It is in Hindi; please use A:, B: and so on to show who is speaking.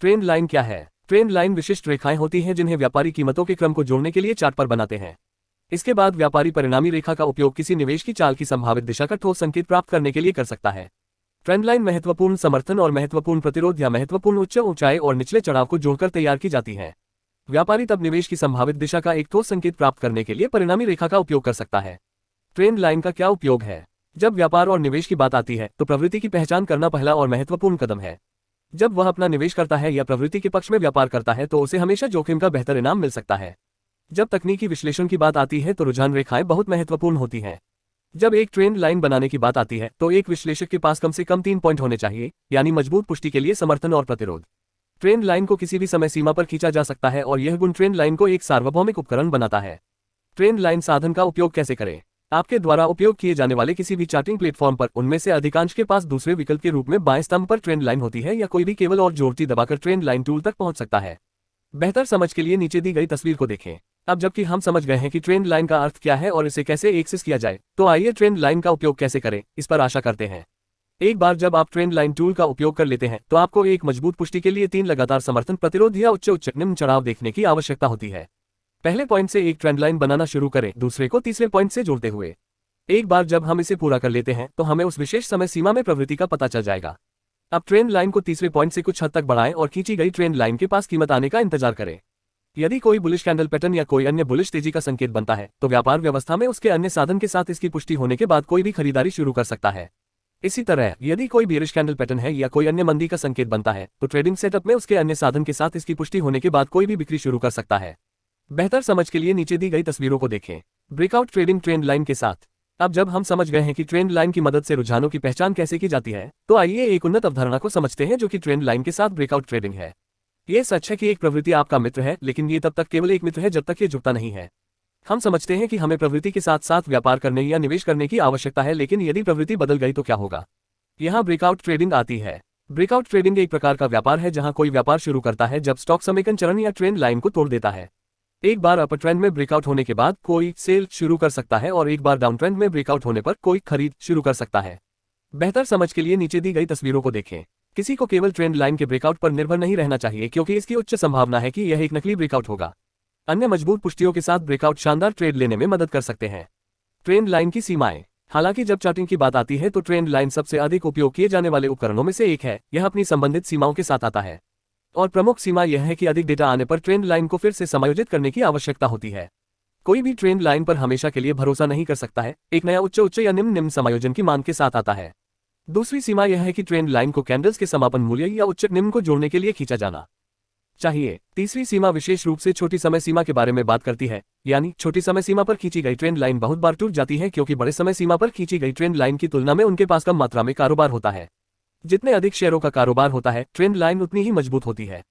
A: ट्रेंड लाइन क्या है? ट्रेंड लाइन विशिष्ट रेखाएं होती हैं जिन्हें व्यापारी कीमतों के क्रम को जोड़ने के लिए चार्ट पर बनाते हैं। इसके बाद व्यापारी परिणामी रेखा का उपयोग किसी निवेश की चाल की संभावित दिशा का ठोस संकेत प्राप्त करने के लिए कर सकता है। ट्रेंड लाइन महत्वपूर्ण समर्थन और महत्वपूर्ण प्रतिरोध या महत्वपूर्ण उच्च ऊंचाई और निचले चढ़ाव को जोड़कर तैयार की जाती है। व्यापारी तब निवेश की संभावित दिशा का एक ठोस संकेत प्राप्त करने के लिए परिणामी रेखा का उपयोग कर सकता है। ट्रेंड लाइन का क्या उपयोग है? जब व्यापार और निवेश की बात आती है तो प्रवृत्ति की पहचान करना पहला और महत्वपूर्ण कदम है। जब वह अपना निवेश करता है या प्रवृत्ति के पक्ष में व्यापार करता है तो उसे हमेशा जोखिम का बेहतर इनाम मिल सकता है। जब तकनीकी विश्लेषण की बात आती है तो रुझान रेखाएं बहुत महत्वपूर्ण होती हैं। जब एक ट्रेंड लाइन बनाने की बात आती है तो एक विश्लेषक के पास कम से कम 3 पॉइंट होने चाहिए, यानी मजबूत पुष्टि के लिए समर्थन और प्रतिरोध। ट्रेंड लाइन को किसी भी समय सीमा पर खींचा जा सकता है और यह गुण ट्रेंड लाइन को एक सार्वभौमिक उपकरण बनाता है। ट्रेंड लाइन साधन का उपयोग कैसे करें? आपके द्वारा उपयोग किए जाने वाले किसी भी चार्टिंग प्लेटफॉर्म पर उनमें से अधिकांश के पास दूसरे विकल्प के रूप में बाएं स्तंभ पर ट्रेंड लाइन होती है, या कोई भी केवल और जोड़ती दबाकर ट्रेंड लाइन टूल तक पहुंच सकता है। बेहतर समझ के लिए नीचे दी गई तस्वीर को देखें। अब जबकि हम समझ गए हैं कि ट्रेंड लाइन का अर्थ क्या है और इसे कैसे एक्सेस किया जाए, तो आइए ट्रेंड लाइन का उपयोग कैसे करें इस पर आशा करते हैं। एक बार जब आप ट्रेंड लाइन टूल का उपयोग कर लेते हैं तो आपको एक मजबूत पुष्टि के लिए 3 लगातार समर्थन, प्रतिरोध या उच्च निम्न चढ़ाव देखने की आवश्यकता होती है। पहले पॉइंट से एक ट्रेंड लाइन बनाना शुरू करें, दूसरे को तीसरे पॉइंट से जोड़ते हुए। एक बार जब हम इसे पूरा कर लेते हैं तो हमें उस विशेष समय सीमा में प्रवृत्ति का पता चल जाएगा। अब ट्रेंड लाइन को तीसरे पॉइंट से कुछ हद तक बढ़ाएं और खींची गई ट्रेंड लाइन के पास कीमत आने का इंतजार करें। यदि कोई बुलिश कैंडल पैटर्न या कोई अन्य बुलिश तेजी का संकेत बनता है तो व्यापार व्यवस्था में उसके अन्य साधन के साथ इसकी पुष्टि होने के बाद कोई भी खरीदारी शुरू कर सकता है। इसी तरह यदि कोई बेरिश कैंडल पैटर्न है या कोई अन्य मंदी का संकेत बनता है तो ट्रेडिंग सेटअप में उसके अन्य साधन के साथ इसकी पुष्टि होने के बाद कोई भी बिक्री शुरू कर सकता है। बेहतर समझ के लिए नीचे दी गई तस्वीरों को देखें। ब्रेकआउट ट्रेडिंग ट्रेंड लाइन के साथ। अब जब हम समझ गए हैं कि ट्रेंड लाइन की मदद से रुझानों की पहचान कैसे की जाती है, तो आइए एक उन्नत अवधारणा को समझते हैं जो कि ट्रेंड लाइन के साथ ब्रेकआउट ट्रेडिंग है। ये सच है कि एक प्रवृत्ति आपका मित्र है, लेकिन ये तब तक केवल एक मित्र है जब तक ये जुड़ता नहीं है। हम समझते हैं कि हमें प्रवृत्ति के साथ साथ व्यापार करने या निवेश करने की आवश्यकता है, लेकिन यदि प्रवृत्ति बदल गई तो क्या होगा? यहाँ ब्रेकआउट ट्रेडिंग आती है। ब्रेकआउट ट्रेडिंग एक प्रकार का व्यापार है जहाँ कोई व्यापार शुरू करता है जब स्टॉक समेकन चरण या ट्रेंड लाइन को तोड़ देता है। एक बार अपर ट्रेंड में ब्रेकआउट होने के बाद कोई सेल शुरू कर सकता है और एक बार डाउन ट्रेंड में ब्रेकआउट होने पर कोई खरीद शुरू कर सकता है। बेहतर समझ के लिए नीचे दी गई तस्वीरों को देखें। किसी को केवल ट्रेंड लाइन के ब्रेकआउट पर निर्भर नहीं रहना चाहिए, क्योंकि इसकी उच्च संभावना है कि यह एक नकली ब्रेकआउट होगा। अन्य मजबूत पुष्टियों के साथ ब्रेकआउट शानदार ट्रेड लेने में मदद कर सकते हैं। ट्रेंड लाइन की सीमाएं। हालांकि जब चार्टिंग की बात आती है तो ट्रेंड लाइन सबसे अधिक उपयोग किए जाने वाले उपकरणों में से एक है। यह अपनी संबंधित सीमाओं के साथ आता है और प्रमुख सीमा यह है कि अधिक डेटा आने पर ट्रेंड लाइन को फिर से समायोजित करने की आवश्यकता होती है। कोई भी ट्रेंड लाइन पर हमेशा के लिए भरोसा नहीं कर सकता है। एक नया उच्च या निम्न समायोजन की मांग के साथ आता है। दूसरी सीमा यह है कि ट्रेंड लाइन को कैंडल्स के समापन मूल्य या उच्च निम्न को जोड़ने के लिए खींचा जाना चाहिए। तीसरी सीमा विशेष रूप से छोटी समय सीमा के बारे में बात करती है, यानी छोटी समय सीमा पर खींची गई ट्रेंड लाइन बहुत बार टूट जाती है क्योंकि बड़े समय सीमा पर खींची गई ट्रेंड लाइन की तुलना में उनके पास कम मात्रा में कारोबार होता है। जितने अधिक शेयरों का कारोबार होता है, ट्रेंड लाइन उतनी ही मजबूत होती है।